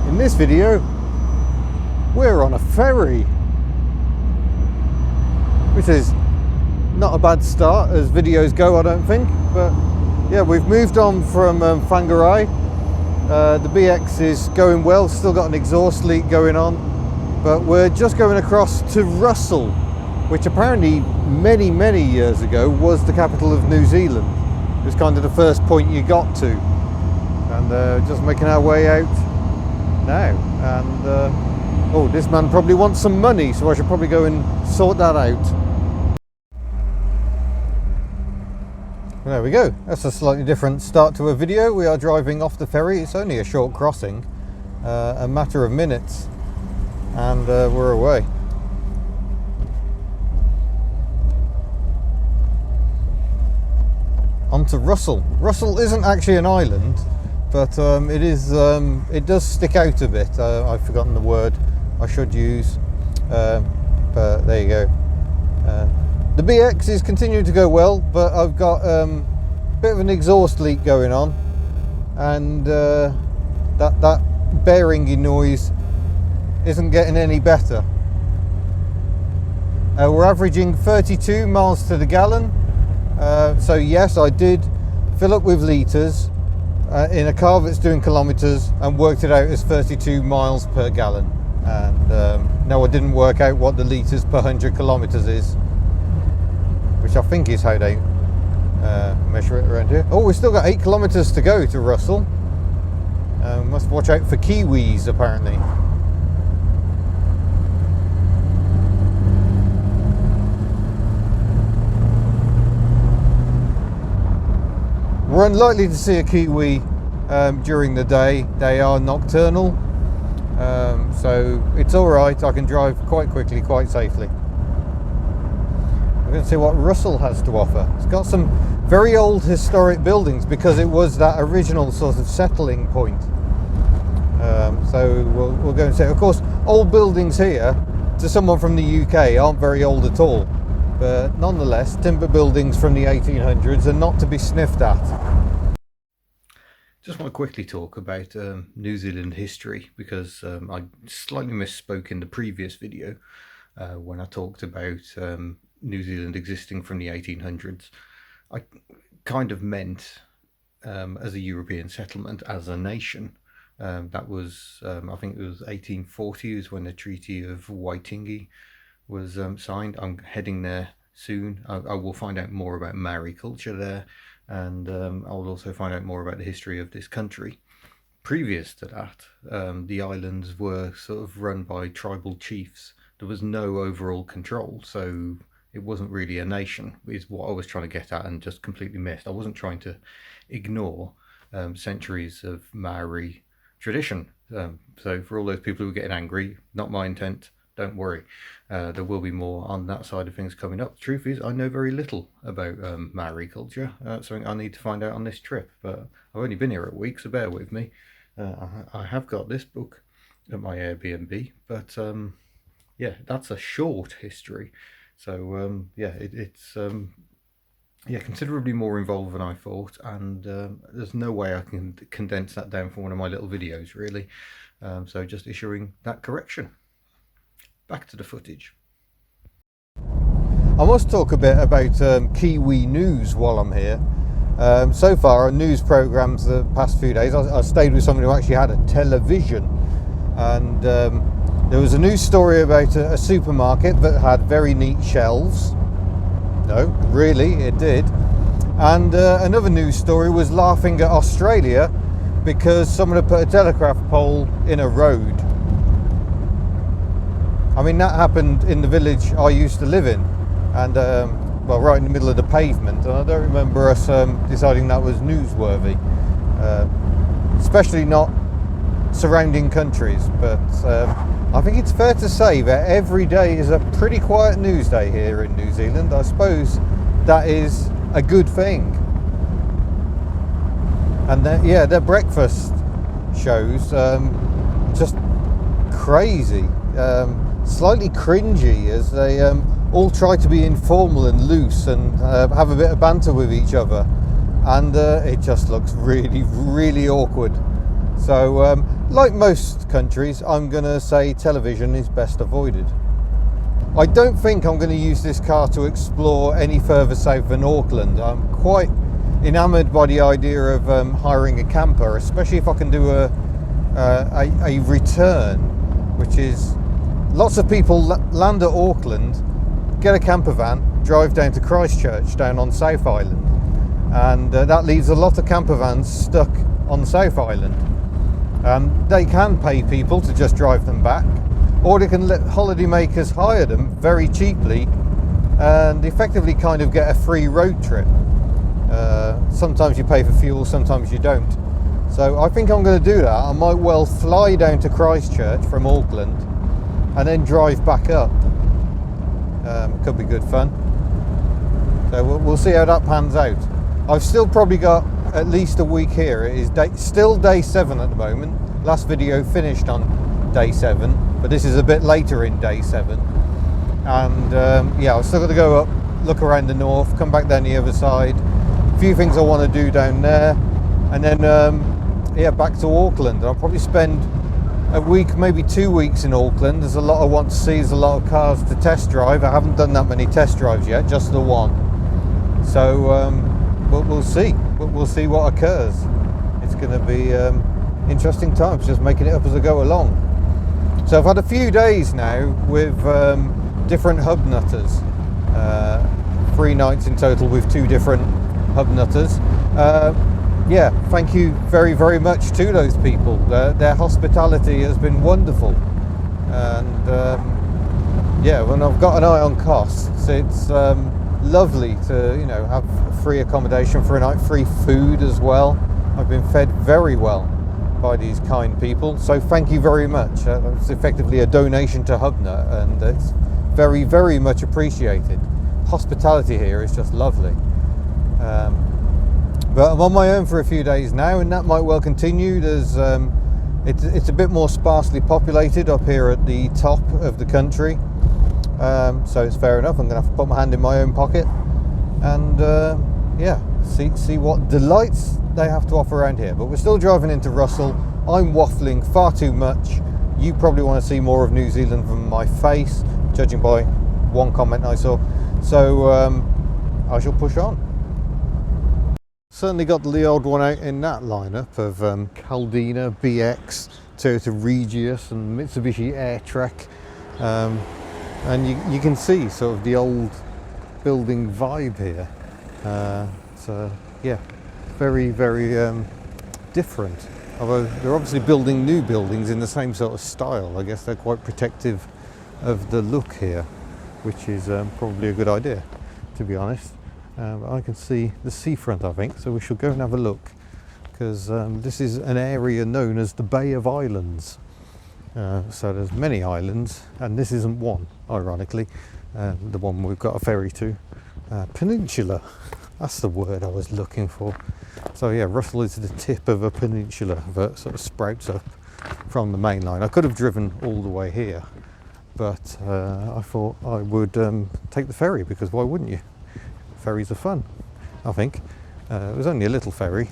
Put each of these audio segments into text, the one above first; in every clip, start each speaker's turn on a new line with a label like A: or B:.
A: In this video, we're on a ferry, which is not a bad start as videos go, I don't think. But yeah, we've moved on from Whangarei. The BX is going well, still got an exhaust leak going on, but we're just going across to Russell, which apparently many years ago was the capital of New Zealand. It was kind of the first point you got to, and just making our way out now. And oh, this man probably wants some money, so I should probably go and sort that out. There we go. That's a slightly different start to a video. We are driving off the ferry. It's only a short crossing, a matter of minutes, and we're away. On to Russell. Russell isn't actually an island, but it is. It does stick out a bit. I've forgotten the word I should use, but there you go. The BX is continuing to go well, but I've got a bit of an exhaust leak going on, and that bearingy noise isn't getting any better. We're averaging 32 miles to the gallon. So yes, I did fill up with litres in a car that's doing kilometres and worked it out as 32 miles per gallon. And no, I didn't work out what the litres per 100 kilometres is, which I think is how they measure it around here. Oh, we've still got 8 kilometres to go to Russell. Must watch out for Kiwis apparently. We're unlikely to see a Kiwi during the day. They are nocturnal, so it's alright. I can drive quite quickly, quite safely. We're going to see what Russell has to offer. It's got some very old historic buildings because it was that original sort of settling point. So we'll go and see. Of course, old buildings here to someone from the UK aren't very old at all, but nonetheless, timber buildings from the 1800s are not to be sniffed at. Just want to quickly talk about New Zealand history, because I slightly misspoke in the previous video when I talked about New Zealand existing from the 1800s. I kind of meant as a European settlement, as a nation. That was, I think it was 1840 is when the Treaty of Waitangi was signed. I'm heading there soon. I will find out more about Maori culture there, and I'll also find out more about the history of this country. Previous to that, the islands were sort of run by tribal chiefs. There was no overall control, so it wasn't really a nation, is what I was trying to get at and just completely missed. I wasn't trying to ignore centuries of Maori tradition. So for all those people who are getting angry, not my intent. Don't worry, there will be more on that side of things coming up. The truth is, I know very little about Maori culture. Something I need to find out on this trip, but I've only been here a week, so bear with me. I have got this book at my Airbnb, but yeah, that's a short history. So yeah, it's considerably more involved than I thought, and there's no way I can condense that down for one of my little videos, really. So just issuing that correction. Back to the footage. I must talk a bit about Kiwi news while I'm here. So far, our news programmes the past few days, I stayed with someone who actually had a television, and there was a news story about a supermarket that had very neat shelves. No, really, it did. And another news story was laughing at Australia because someone had put a telegraph pole in a road. I mean, that happened in the village I used to live in, and well, right in the middle of the pavement, and I don't remember us deciding that was newsworthy, especially not surrounding countries. But I think it's fair to say that every day is a pretty quiet news day here in New Zealand. I suppose that is a good thing. And yeah, their breakfast shows just crazy. Slightly cringy as they all try to be informal and loose and have a bit of banter with each other, and it just looks really awkward. So like most countries, I'm going to say television is best avoided. I don't think I'm going to use this car to explore any further south than Auckland. I'm quite enamoured by the idea of hiring a camper, especially if I can do a return, which is lots of people land at Auckland, get a camper van, drive down to Christchurch down on South Island, and that leaves a lot of camper vans stuck on South Island. They can pay people to just drive them back, or they can let holiday makers hire them very cheaply and effectively kind of get a free road trip. Sometimes you pay for fuel, sometimes you don't. So I think I'm going to do that. I might well fly down to Christchurch from Auckland and then drive back up. Could be good fun. So we'll see how that pans out. I've still probably got at least a week here. It is still day 7 at the moment. Last video finished on day 7, but this is a bit later in day 7. And yeah, I've still got to go up, look around the north, come back down the other side. A few things I want to do down there, and then yeah, back to Auckland. I'll probably spend a week, maybe 2 weeks in Auckland. There's a lot I want to see. There's a lot of cars to test drive. I haven't done that many test drives yet, just the one. So we'll see. We'll see what occurs. It's going to be interesting times, just making it up as I go along. So I've had a few days now with different HubNutters. 3 nights in total with 2 different HubNutters. Yeah, thank you very, very much to those people. Their hospitality has been wonderful. And yeah, when I've got an eye on costs, it's lovely to, you know, have free accommodation for a night, free food as well. I've been fed very well by these kind people, so thank you very much. It's effectively a donation to HubNut, and it's very, very much appreciated. Hospitality here is just lovely. But I'm on my own for a few days now, and that might well continue. There's it's a bit more sparsely populated up here at the top of the country, so it's fair enough. I'm gonna have to put my hand in my own pocket and yeah, see what delights they have to offer around here. But we're still driving into Russell. I'm waffling far too much. You probably want to see more of New Zealand from my face, judging by one comment I saw. So I shall push on. Certainly got the old one out in that lineup of Caldina, BX, Toyota Regius and Mitsubishi Airtrek. And you can see sort of the old building vibe here. So yeah, very, very different. Although they're obviously building new buildings in the same sort of style. I guess they're quite protective of the look here, which is probably a good idea, to be honest. I can see the seafront, I think, so we shall go and have a look, because this is an area known as the Bay of Islands. So there's many islands, and this isn't one, ironically, the one we've got a ferry to. Peninsula, that's the word I was looking for. So yeah, Russell is the tip of a peninsula that sort of sprouts up from the main line. I could have driven all the way here, but I thought I would take the ferry, because why wouldn't you? Ferries are fun, I think. It was only a little ferry,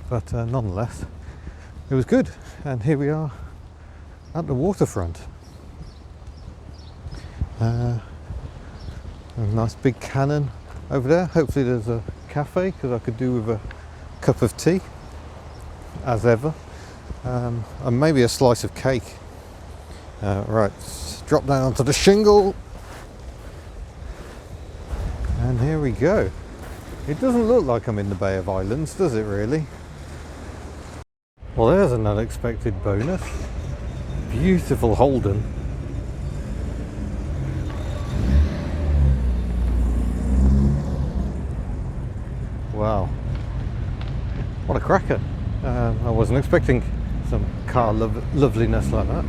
A: but nonetheless, it was good. And here we are at the waterfront. A nice big cannon over there. Hopefully there's a cafe, because I could do with a cup of tea, as ever, and maybe a slice of cake. Right, let's drop down onto the shingle. And here we go. It doesn't look like I'm in the Bay of Islands, does it really? Well, there's an unexpected bonus. Beautiful Holden. Wow. What a cracker. I wasn't expecting some car loveliness like that.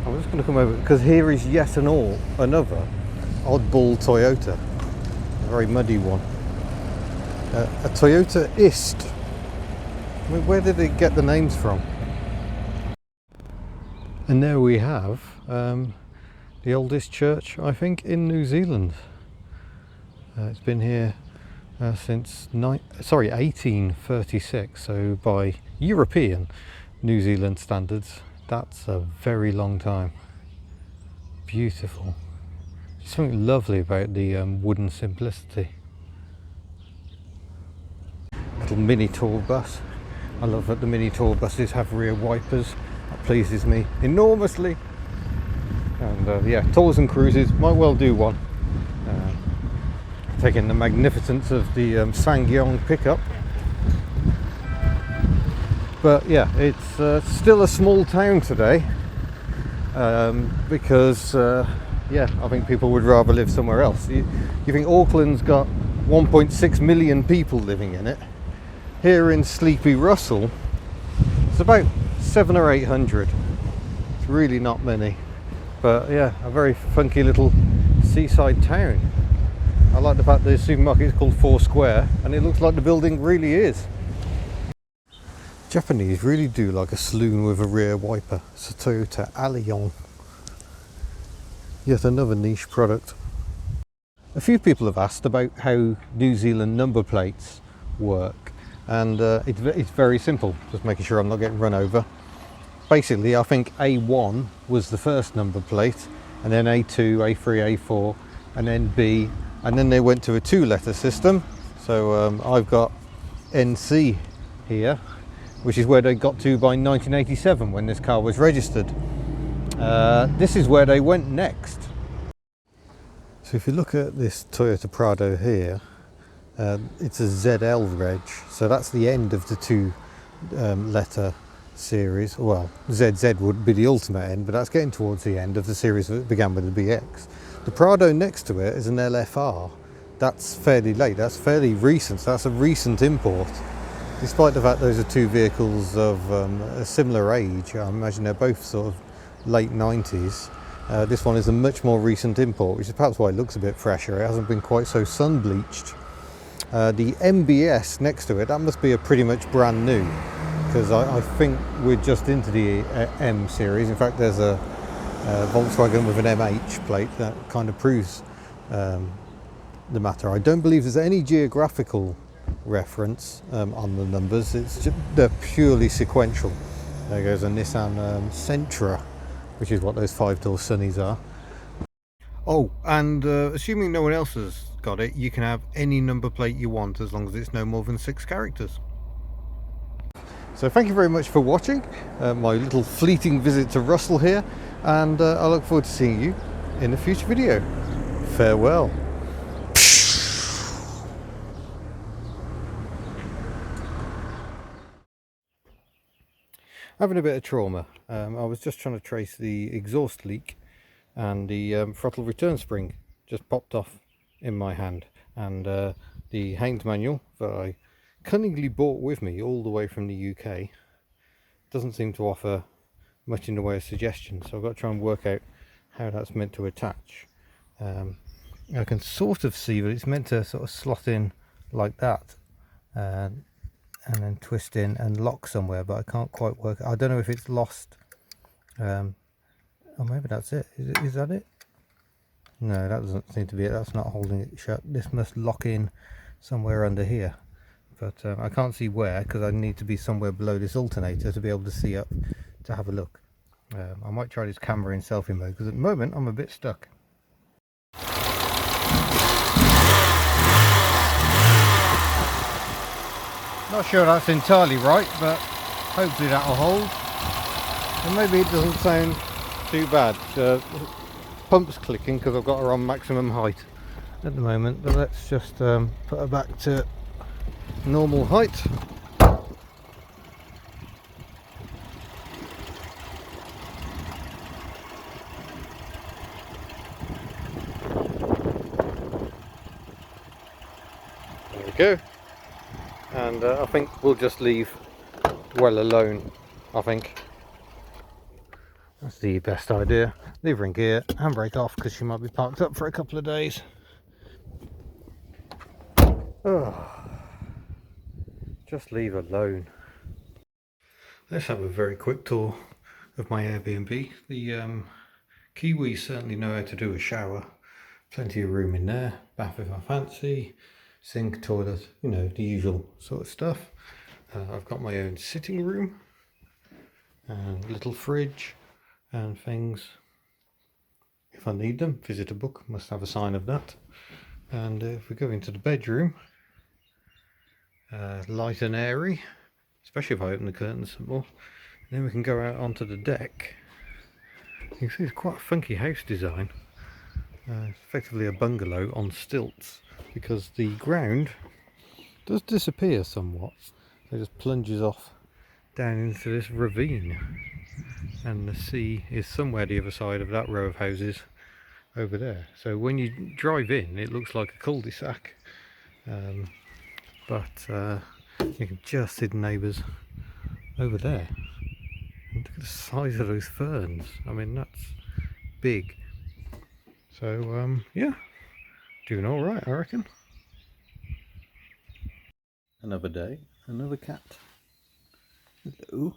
A: I'm just going to come over, because here is yet another oddball Toyota. A very muddy one. A Toyota Ist. I mean, where did it get the names from? And there we have the oldest church, I think, in New Zealand. It's been here since 1836. So by European New Zealand standards, that's a very long time. Beautiful. There's something lovely about the wooden simplicity. Little mini tour bus. I love that the mini tour buses have rear wipers. That pleases me enormously. And yeah, tours and cruises might well do one. Taking the magnificence of the Sangyong pickup. But yeah, it's still a small town today, because yeah, I think people would rather live somewhere else. You think Auckland's got 1.6 million people living in it. Here in sleepy Russell, it's about 700 or 800. It's really not many, but yeah, a very funky little seaside town. I like the fact the supermarket is called Four Square, and it looks like the building really is. Japanese really do like a saloon with a rear wiper. It's a Toyota Allion. Yet another niche product. A few people have asked about how New Zealand number plates work, and it's very simple, just making sure I'm not getting run over. Basically, I think A1 was the first number plate, and then A2, A3, A4, and then B, and then they went to a 2-letter system. So I've got NC here, which is where they got to by 1987 when this car was registered. This is where they went next. So if you look at this Toyota Prado here, it's a ZL reg, so that's the end of the 2-letter series. Well, ZZ would be the ultimate end, but that's getting towards the end of the series that began with the BX. The Prado next to it is an LFR. That's fairly late, that's fairly recent, so that's a recent import. Despite the fact those are two vehicles of a similar age, I imagine they're both sort of late 90s. This one is a much more recent import, which is perhaps why it looks a bit fresher. It hasn't been quite so sun bleached. The MBS next to it, that must be a pretty much brand new, because I think we're just into the M series. In fact, there's a Volkswagen with an MH plate that kind of proves the matter. I don't believe there's any geographical reference on the numbers. It's just, they're purely sequential. There goes a Nissan Sentra, which is what those 5-door Sunnies are. Oh, and assuming no one else has got it, you can have any number plate you want as long as it's no more than 6 characters. So thank you very much for watching my little fleeting visit to Russell here, and I look forward to seeing you in a future video. Farewell. Having a bit of trauma. I was just trying to trace the exhaust leak, and the throttle return spring just popped off in my hand, and the Haynes manual that I cunningly bought with me all the way from the UK doesn't seem to offer much in the way of suggestions, so I've got to try and work out how that's meant to attach. I can sort of see that it's meant to sort of slot in like that, and then twist in and lock somewhere, but I can't quite work. I don't know if it's lost. Oh, maybe that's it. Is that it? No, that doesn't seem to be it. That's not holding it shut. This must lock in somewhere under here, but I can't see where, because I need to be somewhere below this alternator to be able to see up to have a look. I might try this camera in selfie mode, because at the moment I'm a bit stuck. Not sure that's entirely right, but hopefully that'll hold. And maybe it doesn't sound too bad. Pump's clicking because I've got her on maximum height at the moment, but let's just put her back to normal height. There we go. And I think we'll just leave well alone. I think that's the best idea. Leave her in gear, handbrake off, because she might be parked up for a couple of days. Oh, just leave alone. Let's have a very quick tour of my Airbnb. The Kiwis certainly know how to do a shower. Plenty of room in there, bath if I fancy, sink, toilet, you know, the usual sort of stuff. I've got my own sitting room and little fridge and things. If I need them, visit a book, must have a sign of that. And if we go into the bedroom, light and airy, especially if I open the curtains some more. And then we can go out onto the deck. You can see it's quite a funky house design. It's effectively a bungalow on stilts because the ground does disappear somewhat. So it just plunges off down into this ravine, and the sea is somewhere the other side of that row of houses over there. So when you drive in, it looks like a cul-de-sac, but you can just see the neighbours over there. And look at the size of those ferns. I mean, that's big. So yeah, doing all right, I reckon. Another day, another cat. Hello.